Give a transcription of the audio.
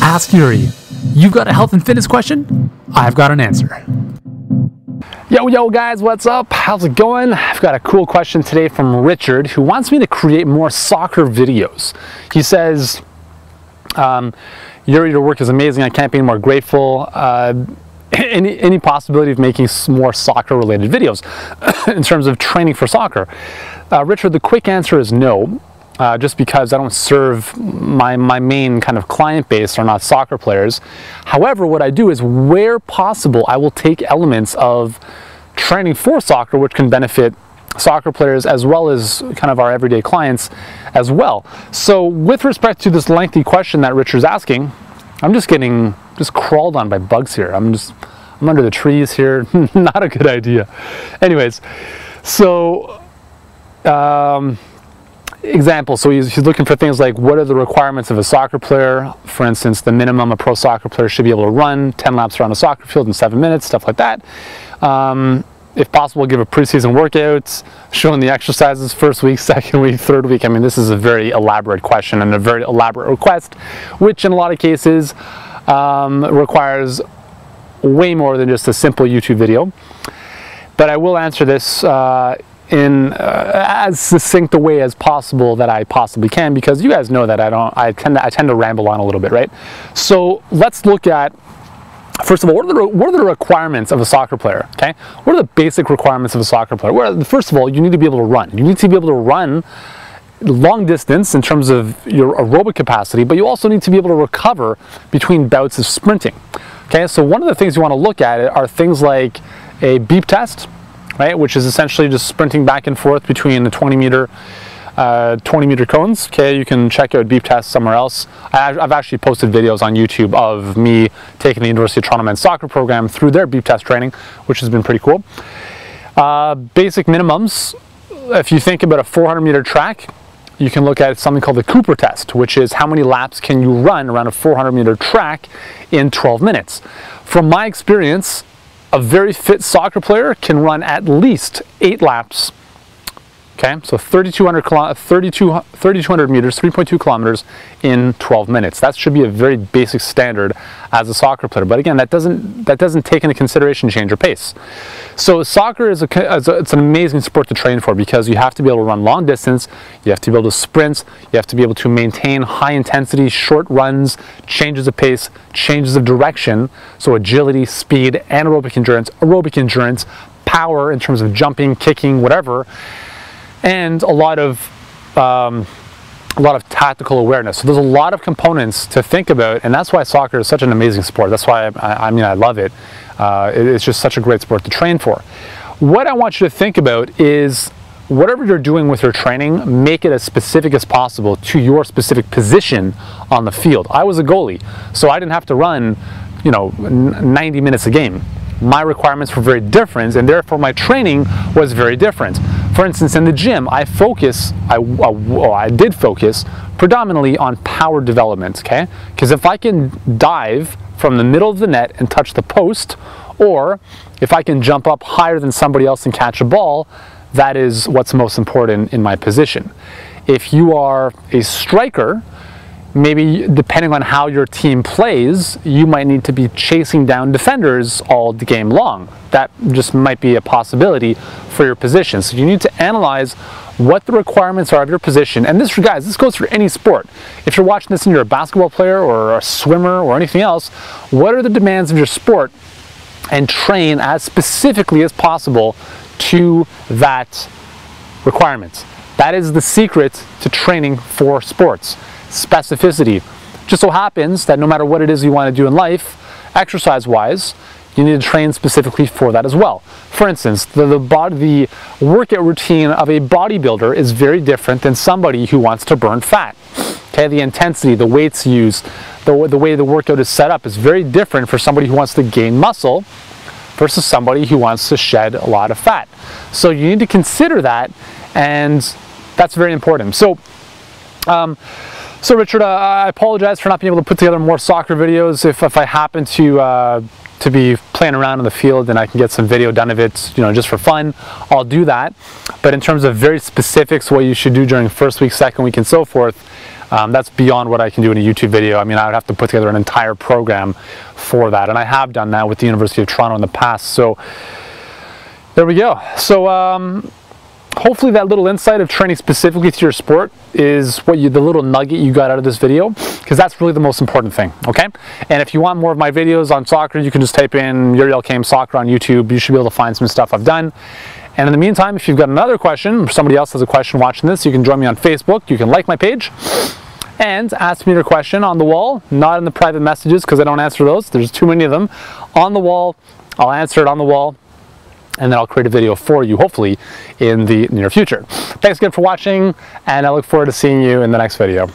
Ask Yuri. You've got a health and fitness question? I've got an answer. Yo guys, what's up? How's it going? I've got a cool question today from Richard, who wants me to create more soccer videos. He says, Yuri, your work is amazing. I can't be more grateful. Any possibility of making more soccer related videos in terms of training for soccer? Richard, the quick answer is no. Just because I don't serve my main kind of client base are not soccer players. However, what I do is, where possible, I will take elements of training for soccer, which can benefit soccer players as well as kind of our everyday clients as well. So with respect to this lengthy question that Richard's asking, I'm just getting crawled on by bugs here. I'm under the trees here. Not a good idea. Anyways, so example, so he's looking for things like, what are the requirements of a soccer player? For instance, the minimum a pro soccer player should be able to run 10 laps around a soccer field in 7 minutes, stuff like that. If possible, give a preseason workout, showing the exercises first week, second week, third week. I mean, this is a very elaborate question and a very elaborate request, which in a lot of cases requires way more than just a simple YouTube video. But I will answer this in as succinct a way as possible that I possibly can, because you guys know that I tend to ramble on a little bit, right? So let's look at, first of all, what are the requirements of a soccer player? Okay, what are the basic requirements of a soccer player? Well, first of all, you need to be able to run. You need to be able to run long distance in terms of your aerobic capacity, but you also need to be able to recover between bouts of sprinting. Okay, so one of the things you want to look at are things like a beep test, right, which is essentially just sprinting back and forth between the 20 meter cones. Okay, you can check out beep tests somewhere else. I've actually posted videos on YouTube of me taking the University of Toronto men's soccer program through their beep test training, which has been pretty cool. Basic minimums, if you think about a 400 meter track, you can look at something called the Cooper test, which is how many laps can you run around a 400 meter track in 12 minutes. From my experience, a very fit soccer player can run at least 8 laps. Okay, so 3,200 meters, 3.2 kilometers in 12 minutes. That should be a very basic standard as a soccer player. But again, that doesn't take into consideration change or pace. So soccer it's an amazing sport to train for, because you have to be able to run long distance, you have to be able to sprint, you have to be able to maintain high intensity, short runs, changes of pace, changes of direction, so agility, speed, anaerobic endurance, power in terms of jumping, kicking, whatever, and a lot of tactical awareness. So there's a lot of components to think about, and that's why soccer is such an amazing sport. That's why I love it. It's just such a great sport to train for. What I want you to think about is, whatever you're doing with your training, make it as specific as possible to your specific position on the field. I was a goalie, so I didn't have to run, 90 minutes a game. My requirements were very different, and therefore my training was very different. For instance, in the gym, I did focus predominantly on power development, okay? Because if I can dive from the middle of the net and touch the post, or if I can jump up higher than somebody else and catch a ball, that is what's most important in my position. If you are a striker, maybe depending on how your team plays, you might need to be chasing down defenders all the game long. That just might be a possibility for your position. So you need to analyze what the requirements are of your position. And this, guys, this goes for any sport. If you're watching this and you're a basketball player or a swimmer or anything else, what are the demands of your sport? And train as specifically as possible to that requirement. That is the secret to training for sports. Specificity. Just so happens that no matter what it is you want to do in life, exercise-wise, you need to train specifically for that as well. For instance, the workout routine of a bodybuilder is very different than somebody who wants to burn fat. Okay, the intensity, the weights used, the way the workout is set up is very different for somebody who wants to gain muscle versus somebody who wants to shed a lot of fat. So you need to consider that, and that's very important. So Richard, I apologize for not being able to put together more soccer videos. If I happen to be playing around in the field and I can get some video done of it, just for fun, I'll do that. But in terms of very specifics, what you should do during first week, second week, and so forth, That's beyond what I can do in a YouTube video. I mean, I would have to put together an entire program for that, and I have done that with the University of Toronto in the past. So there we go. So hopefully that little insight of training specifically to your sport is what the little nugget you got out of this video, because that's really the most important thing, okay? And if you want more of my videos on soccer, you can just type in Yuri Elkaim soccer on YouTube. You should be able to find some stuff I've done. And in the meantime, if you've got another question, or somebody else has a question watching this, you can join me on Facebook. You can like my page and ask me your question on the wall, not in the private messages, because I don't answer those. There's too many of them. On the wall, I'll answer it on the wall, and then I'll create a video for you, hopefully, in the near future. Thanks again for watching, and I look forward to seeing you in the next video.